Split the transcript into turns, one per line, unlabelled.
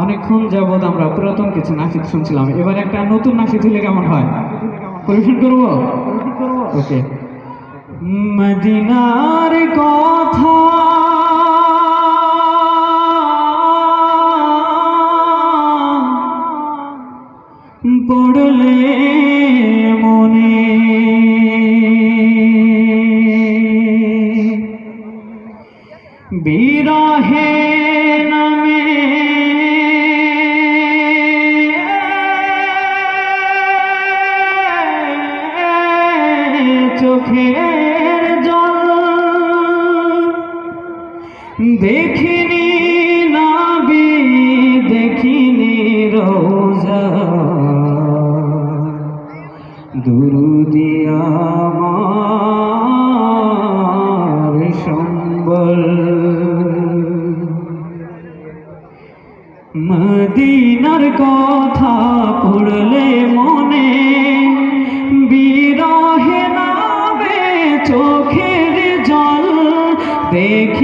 অনেকক্ষণ যাবৎ আমরা পুরাতন কিছু নাশিদ শুনছিলাম, এবার একটা নতুন নাশিদ হলে কেমন হয়? পরিবেশন করব। ওকে। মদিনার কথা পড়লে মনে বিরহে নামে চোখের জল, দেখিনি নবী দেখিনি রোজা, দুরুদি আমার সম্বল। মদিনার কথা পড়লে মনে বিরহে নামে চোখের জল, দেখি